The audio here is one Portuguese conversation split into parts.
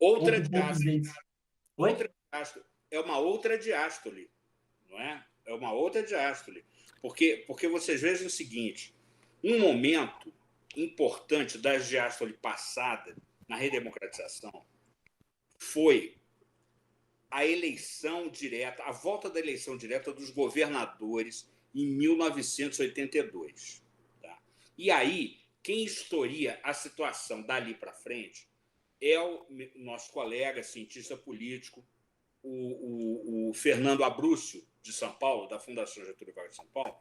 Outra Ou com poucos dentes. Oi? É uma outra diástole, não é? É uma outra diástole. Porque vocês vejam o seguinte, um momento importante da diástole passada na redemocratização foi a eleição direta, a volta da eleição direta dos governadores em 1982. Tá? E aí, quem historia a situação dali para frente é o nosso colega, cientista político, o Fernando Abrúcio, de São Paulo, da Fundação Getúlio Vargas de São Paulo,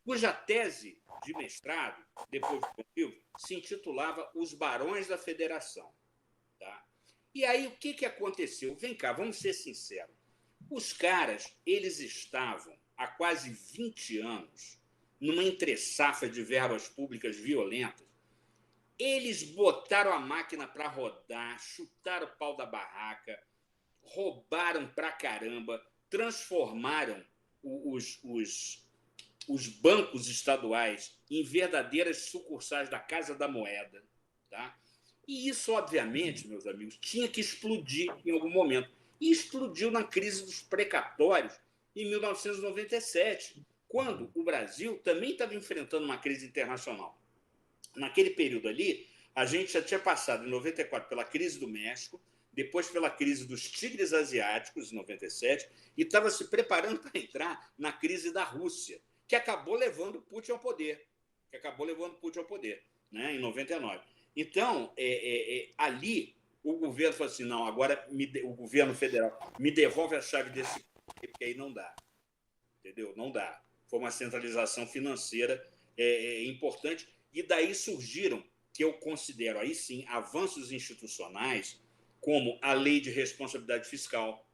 cuja tese de mestrado, depois do livro, se intitulava Os Barões da Federação. Tá? E aí, o que aconteceu? Vem cá, vamos ser sinceros. Os caras, eles estavam há quase 20 anos numa entre-safra de verbas públicas violentas. Eles botaram a máquina para rodar, chutaram o pau da barraca, roubaram pra caramba, transformaram os bancos estaduais em verdadeiras sucursais da Casa da Moeda. Tá? E isso, obviamente, meus amigos, tinha que explodir em algum momento. E explodiu na crise dos precatórios em 1997, quando o Brasil também estava enfrentando uma crise internacional. Naquele período ali, a gente já tinha passado em 94 pela crise do México, depois pela crise dos tigres asiáticos, em 97, e estava se preparando para entrar na crise da Rússia, que acabou levando Putin ao poder. Né, em 99. Então, ali, o governo falou assim, não, agora o governo federal me devolve a chave desse porque aí não dá. Entendeu? Não dá. Foi uma centralização financeira importante, e daí surgiram, que eu considero aí sim, avanços institucionais, como a lei de responsabilidade fiscal.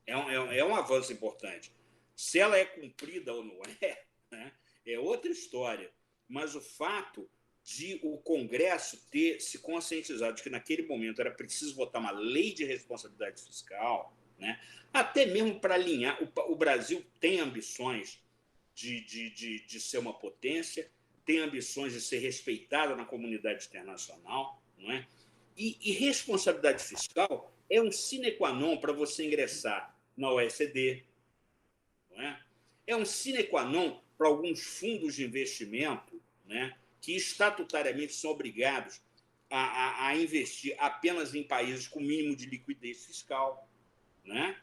É um avanço importante. Se ela é cumprida ou não é, né, é outra história. Mas o fato de o Congresso ter se conscientizado de que naquele momento era preciso votar uma lei de responsabilidade fiscal, né, até mesmo para alinhar. O Brasil tem ambições de ser uma potência, tem ambições de ser respeitado na comunidade internacional, não é? E responsabilidade fiscal é um sine qua non para você ingressar na OECD, não é? É um sine qua non para alguns fundos de investimento, né, que estatutariamente são obrigados a investir apenas em países com mínimo de liquidez fiscal, né?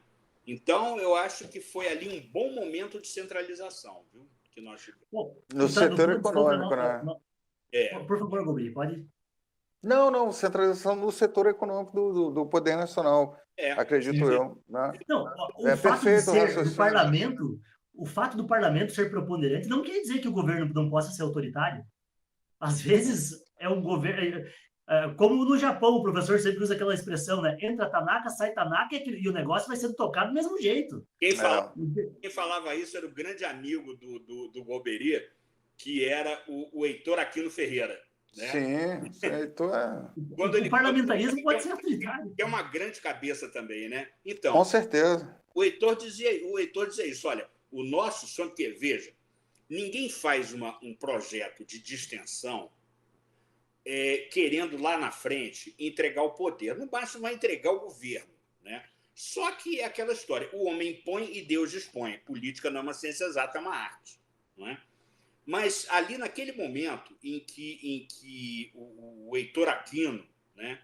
Então, eu acho que foi ali um bom momento de centralização, viu? Que nós tivemos. No setor econômico, né? Por favor, Gobri, pode? Não, centralização no setor econômico do Poder Nacional, acredito eu. Né? Não, o fato de ser do parlamento, o fato do parlamento ser preponderante não quer dizer que o governo não possa ser autoritário. Às vezes é um governo... Como no Japão, o professor sempre usa aquela expressão, né? Entra Tanaka, sai Tanaka, e o negócio vai sendo tocado do mesmo jeito. Quem falava isso era o grande amigo do Golbery, que era o Heitor Aquino Ferreira. Né? Sim, Heitor o parlamentarismo pode ser autoritário. É uma grande cabeça também, né? Então, com certeza. O Heitor dizia isso, olha, o nosso sonho, porque, veja, ninguém faz um projeto de distensão querendo lá na frente entregar o poder. Não basta mais entregar o governo. Né? Só que é aquela história, o homem põe e Deus dispõe. Política não é uma ciência exata, é uma arte. Não é? Mas ali naquele momento em que o Heitor Aquino, né,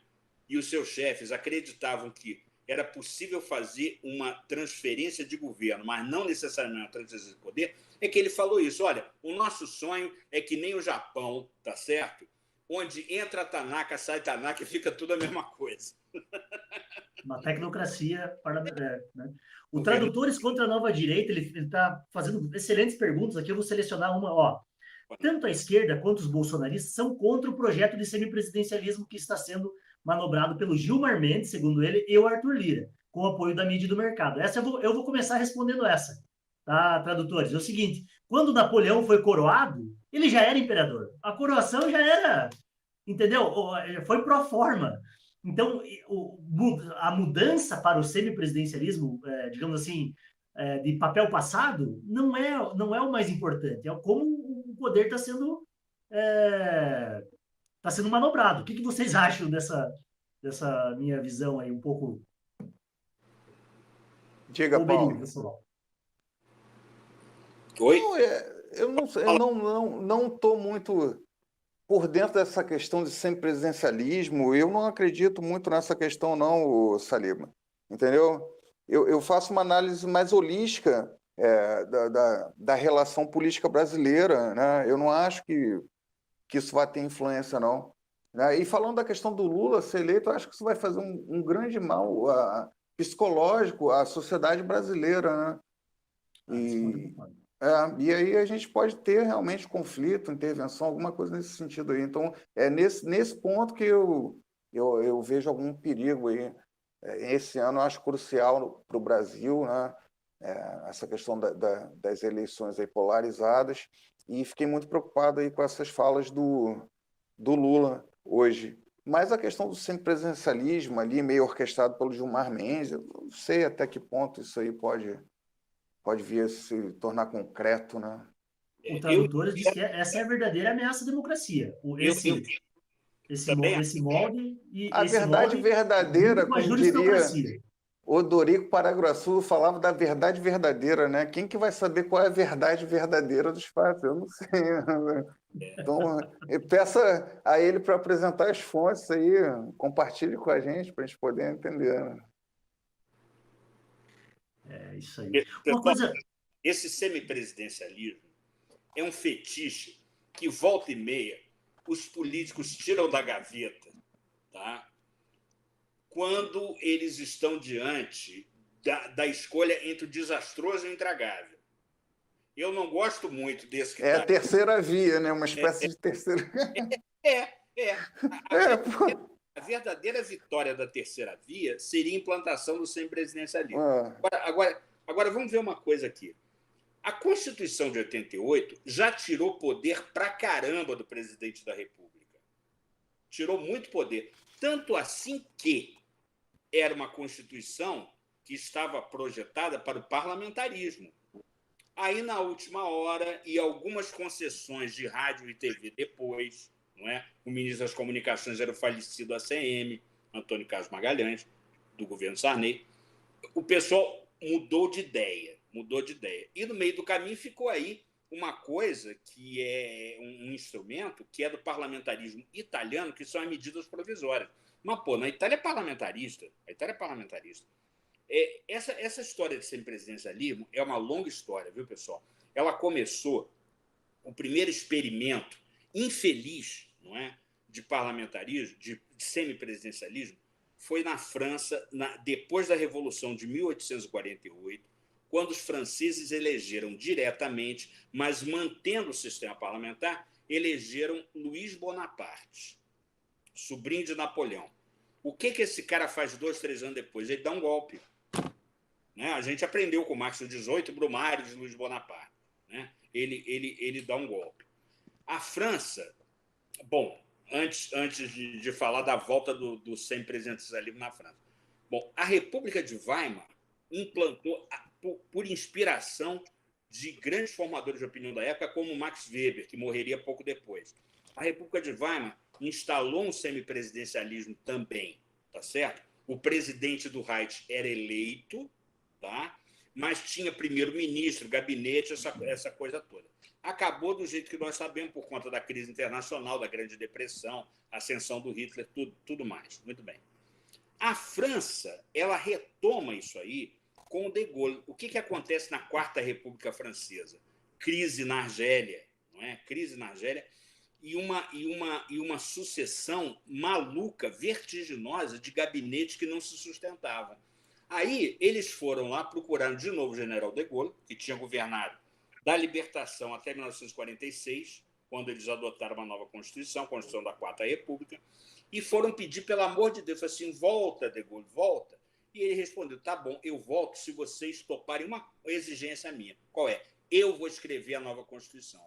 e os seus chefes acreditavam que era possível fazer uma transferência de governo, mas não necessariamente uma transferência de poder, é que ele falou isso. Olha, o nosso sonho é que nem o Japão, tá certo? Onde entra Tanaka, sai Tanaka e fica tudo a mesma coisa. Uma tecnocracia parlamentar. Né? O Tradutores contra a Nova Direita, ele está fazendo excelentes perguntas aqui, eu vou selecionar uma. Ó. Tanto a esquerda quanto os bolsonaristas são contra o projeto de semipresidencialismo que está sendo manobrado pelo Gilmar Mendes, segundo ele, e o Arthur Lira, com o apoio da mídia e do mercado. Essa eu vou começar respondendo essa, tá, Tradutores? É o seguinte, quando Napoleão foi coroado, ele já era imperador. A coroação já era, entendeu? Foi pro forma. Então, a mudança para o semipresidencialismo, digamos assim, de papel passado, não é o mais importante. É como o poder está sendo manobrado. O que vocês acham dessa minha visão aí um pouco... Diga, Paulo. Pessoal. Oi? Não, eu não estou muito por dentro dessa questão de semipresidencialismo. Eu não acredito muito nessa questão, não, Salima. Entendeu? Eu faço uma análise mais holística da relação política brasileira, né? Eu não acho que isso vai ter influência, não. Né? E falando da questão do Lula ser eleito, eu acho que isso vai fazer um grande mal psicológico à sociedade brasileira, né? E aí a gente pode ter realmente conflito, intervenção, alguma coisa nesse sentido aí. Então, é nesse ponto que eu vejo algum perigo aí. Esse ano eu acho crucial para o Brasil, né? Essa questão das eleições aí polarizadas, e fiquei muito preocupado aí com essas falas do Lula hoje. Mas a questão do semipresidencialismo ali, meio orquestrado pelo Gilmar Mendes, eu não sei até que ponto isso aí pode vir a se tornar concreto, né? O Tradutores diz que essa é a verdadeira ameaça à democracia. Esse molde e a esse verdade molde verdadeira, com a como diria juristocracia. Odorico Paraguaçu, falava da verdade verdadeira, né? Quem que vai saber qual é a verdade verdadeira dos fatos? Eu não sei. Então, eu peço a ele para apresentar as fontes aí, compartilhe com a gente para a gente poder entender. Né? É isso aí. Uma coisa... Esse semipresidencialismo é um fetiche que, volta e meia, os políticos tiram da gaveta, tá? Quando eles estão diante da escolha entre o desastroso e o intragável. Eu não gosto muito desse que a terceira via, né? Uma espécie de terceira... A verdadeira vitória da terceira via seria a implantação do semipresidencialismo. Agora, vamos ver uma coisa aqui. A Constituição de 88 já tirou poder pra caramba do presidente da República. Tirou muito poder. Tanto assim que era uma Constituição que estava projetada para o parlamentarismo. Aí, na última hora, e algumas concessões de rádio e TV depois, não é? O ministro das Comunicações era o falecido ACM, Antônio Carlos Magalhães, do governo Sarney. O pessoal mudou de ideia. E no meio do caminho ficou aí uma coisa que é um instrumento que é do parlamentarismo italiano, que são as medidas provisórias. Mas, na Itália é parlamentarista. Essa história de semipresidencialismo é uma longa história, viu, pessoal? Ela começou, o primeiro experimento infeliz, não é, de parlamentarismo, de semipresidencialismo, foi na França, depois da Revolução de 1848, quando os franceses elegeram diretamente, mas mantendo o sistema parlamentar, elegeram Luís Bonaparte, sobrinho de Napoleão. O que esse cara faz 2, 3 anos depois? Ele dá um golpe. Né? A gente aprendeu com Marcos XVIII, Brumário de Luís Bonaparte. Né? Ele dá um golpe. A França, antes de falar da volta do semipresidencialismo na França. A República de Weimar implantou, por inspiração de grandes formadores de opinião da época, como Max Weber, que morreria pouco depois. A República de Weimar instalou um semipresidencialismo também, tá certo? O presidente do Reich era eleito, tá? Mas tinha primeiro-ministro, gabinete, essa coisa toda. Acabou do jeito que nós sabemos, por conta da crise internacional, da Grande Depressão, ascensão do Hitler, tudo mais. Muito bem. A França, ela retoma isso aí com o de Gaulle. O que acontece na Quarta República Francesa? Crise na Argélia, não é? Crise na Argélia e uma sucessão maluca, vertiginosa de gabinetes que não se sustentavam. Aí eles foram lá, procuraram de novo o general de Gaulle, que tinha governado da libertação até 1946, quando eles adotaram uma nova Constituição, a Constituição da Quarta República, e foram pedir, pelo amor de Deus, assim, volta, de Gaulle, volta. E ele respondeu, tá bom, eu volto se vocês toparem uma exigência minha. Qual é? Eu vou escrever a nova Constituição.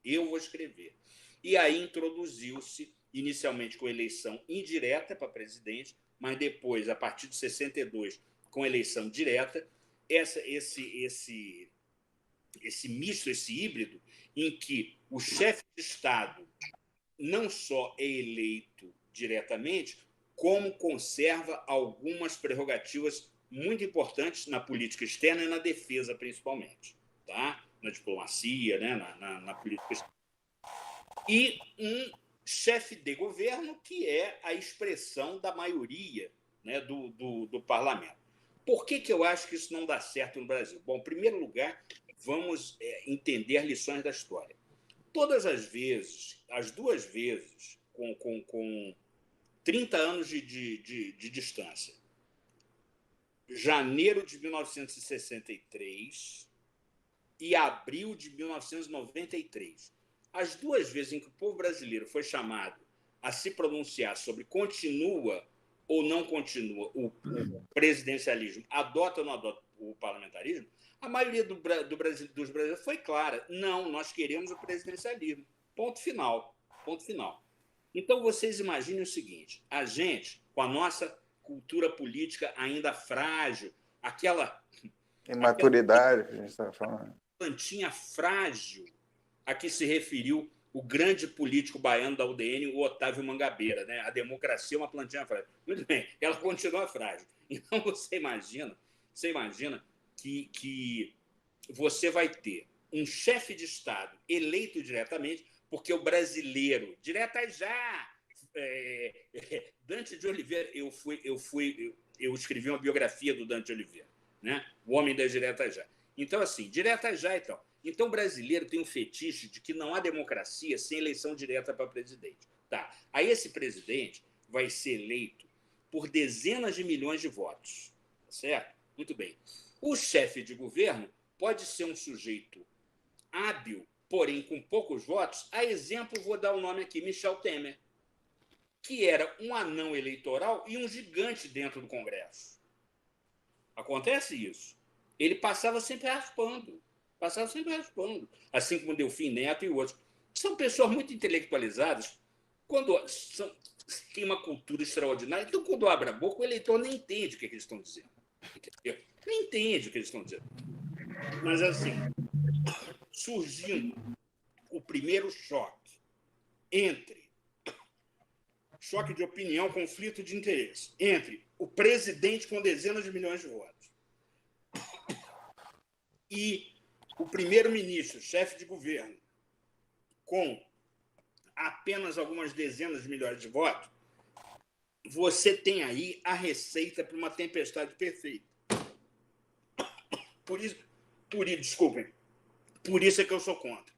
Eu vou escrever. E aí introduziu-se, inicialmente com eleição indireta para presidente, mas depois, a partir de 62, com eleição direta, esse misto, esse híbrido, em que o chefe de Estado não só é eleito diretamente, como conserva algumas prerrogativas muito importantes na política externa e na defesa, principalmente, tá? Na diplomacia, né? na política externa. E um chefe de governo que é a expressão da maioria, né, do parlamento. Por que eu acho que isso não dá certo no Brasil? Bom, em primeiro lugar, vamos entender lições da história. Todas as vezes, as duas vezes, com 30 anos de distância, janeiro de 1963 e abril de 1993, as duas vezes em que o povo brasileiro foi chamado a se pronunciar sobre continua ou não continua o presidencialismo, adota ou não adota o parlamentarismo, a maioria dos brasileiros foi clara: não, nós queremos o presidencialismo. Ponto final. Ponto final. Então, vocês imaginem o seguinte: a gente, com a nossa cultura política ainda frágil, aquela imaturidade que a gente está falando, plantinha frágil a que se referiu o grande político baiano da UDN, o Otávio Mangabeira, né? A democracia é uma plantinha frágil. Muito bem, ela continua frágil. Então, você imagina que você vai ter um chefe de Estado eleito diretamente, porque o brasileiro, direta já, Dante de Oliveira, eu escrevi uma biografia do Dante de Oliveira, né? O homem das diretas já. Então, assim, diretas já e tal. Então, o brasileiro tem um fetiche de que não há democracia sem eleição direta para presidente. Tá. Aí esse presidente vai ser eleito por dezenas de milhões de votos. Certo? Muito bem. O chefe de governo pode ser um sujeito hábil, porém com poucos votos. A exemplo, vou dar o nome aqui, Michel Temer, que era um anão eleitoral e um gigante dentro do Congresso. Acontece isso. Ele passava sempre raspando. Assim como Delfim Neto e outros. São pessoas muito intelectualizadas, têm uma cultura extraordinária. Então, quando abre a boca, o eleitor nem entende o que eles estão dizendo. Entendeu? Nem entende o que eles estão dizendo. Mas, assim, surgindo o primeiro choque de opinião, conflito de interesse, entre o presidente com dezenas de milhões de votos e o primeiro-ministro, chefe de governo, com apenas algumas dezenas de milhões de votos, você tem aí a receita para uma tempestade perfeita. Por isso é que eu sou contra.